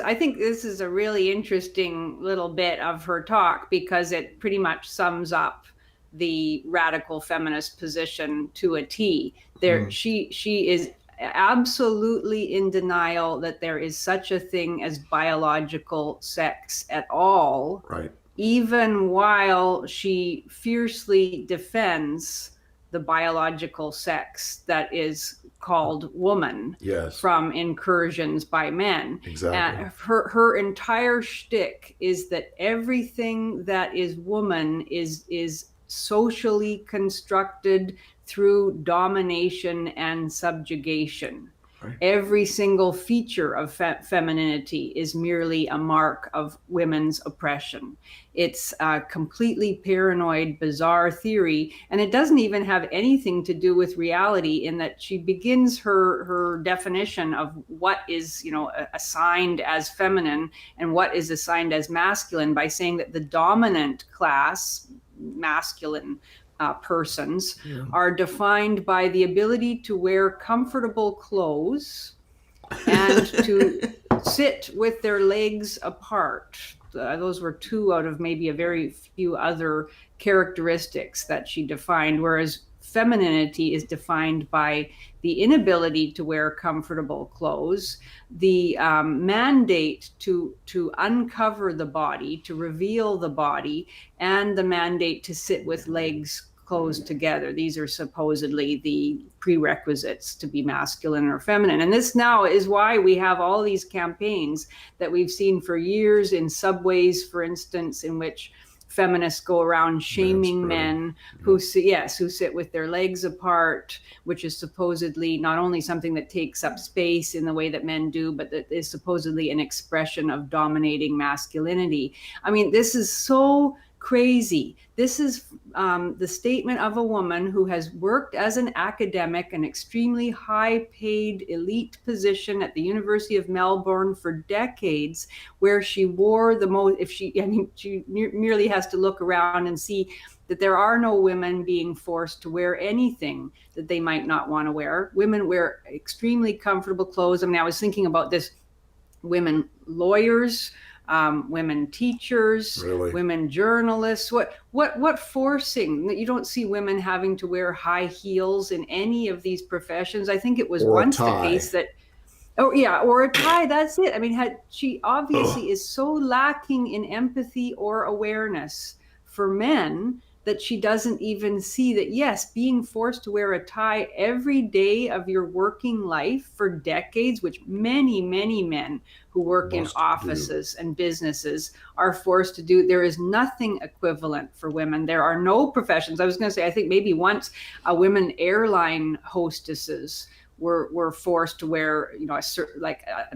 I think this is a really interesting little bit of her talk because it pretty much sums up the radical feminist position to a T. There, Mm, she is absolutely in denial that there is such a thing as biological sex at all, right. even while she fiercely defends the biological sex that is called woman Yes, from incursions by men. exactly. Her entire shtick is that everything that is woman is socially constructed through domination and subjugation. Right. Every single feature of femininity is merely a mark of women's oppression. It's a completely paranoid, bizarre theory, and it doesn't even have anything to do with reality. In that she begins her definition of what is, assigned as feminine and what is assigned as masculine by saying that the dominant class, masculine persons, Yeah. are defined by the ability to wear comfortable clothes and to sit with their legs apart. Those were two out of maybe a very few other characteristics that she defined, whereas femininity is defined by the inability to wear comfortable clothes, the mandate to uncover the body, to reveal the body, and the mandate to sit with legs closed together. These are supposedly the prerequisites to be masculine or feminine. And this now is why we have all these campaigns that we've seen for years in subways, for instance, in which feminists go around shaming men Yeah. who sit with their legs apart, which is supposedly not only something that takes up space in the way that men do, but that is supposedly an expression of dominating masculinity. I mean, this is so crazy. This is the statement of a woman who has worked as an academic, an extremely high paid elite position at the University of Melbourne for decades, where she wore the most, she merely has to look around and see that there are no women being forced to wear anything that they might not want to wear. Women wear extremely comfortable clothes. I mean, I was thinking about this: women lawyers, women teachers, Really. women journalists. What forcing that you don't see women having to wear high heels in any of these professions? I think it was Or a once the tie. case that, oh yeah, or a tie. That's it. I mean, she Ugh. obviously is so lacking in empathy or awareness for men that she doesn't even see that, yes, being forced to wear a tie every day of your working life for decades, which many, many men who work in Must do. offices and businesses are forced to do. There is nothing equivalent for women. There are no professions. I was going to say, I think maybe once women airline hostesses were forced to wear,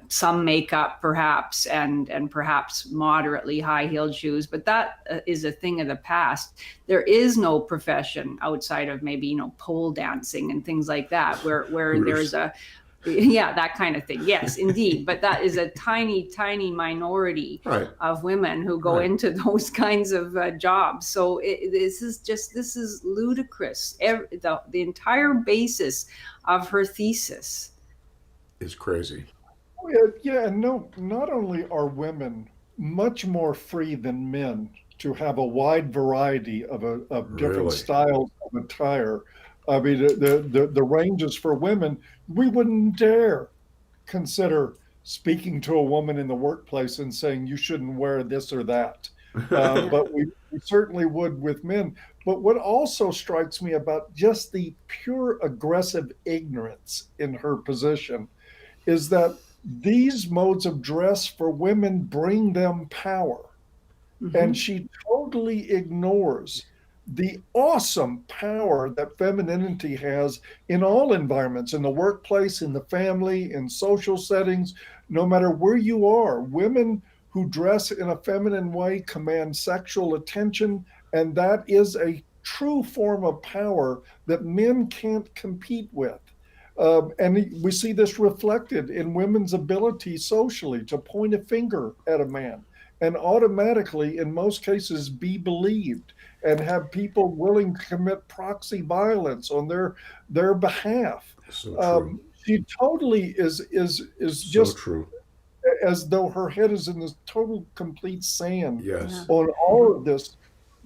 some makeup perhaps, and perhaps moderately high heeled shoes, but that is a thing of the past. There is no profession outside of maybe, pole dancing and things like that, where there's Hooters. a, yeah, that kind of thing. Yes, indeed. But that is a tiny, tiny minority Right. of women who go Right. into those kinds of jobs. So this is ludicrous. The entire basis of her thesis. Is crazy. Yeah, yeah, and no, not only are women much more free than men to have a wide variety of different Really. styles of attire. I mean, the ranges for women, we wouldn't dare consider speaking to a woman in the workplace and saying you shouldn't wear this or that. Yeah. But we certainly would with men. But what also strikes me about just the pure aggressive ignorance in her position is that these modes of dress for women bring them power. And Mm-hmm. she totally ignores the awesome power that femininity has in all environments, in the workplace, in the family, in social settings, no matter where you are. Women who dress in a feminine way command sexual attention, and that is a true form of power that men can't compete with. And we see this reflected in women's ability socially to point a finger at a man and automatically, in most cases, be believed and have people willing to commit proxy violence on their behalf. So true. She totally is So just true. as though her head is in this total complete sand Yes. on all of this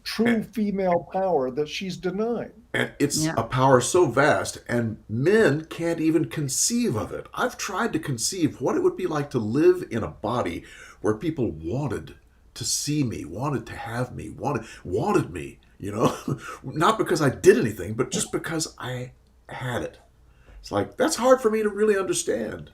true female power that she's denying. And it's Yeah. a power so vast, and men can't even conceive of it. I've tried to conceive what it would be like to live in a body where people wanted to see me, wanted to have me, wanted me, not because I did anything, but just because I had it. It's like, that's hard for me to really understand,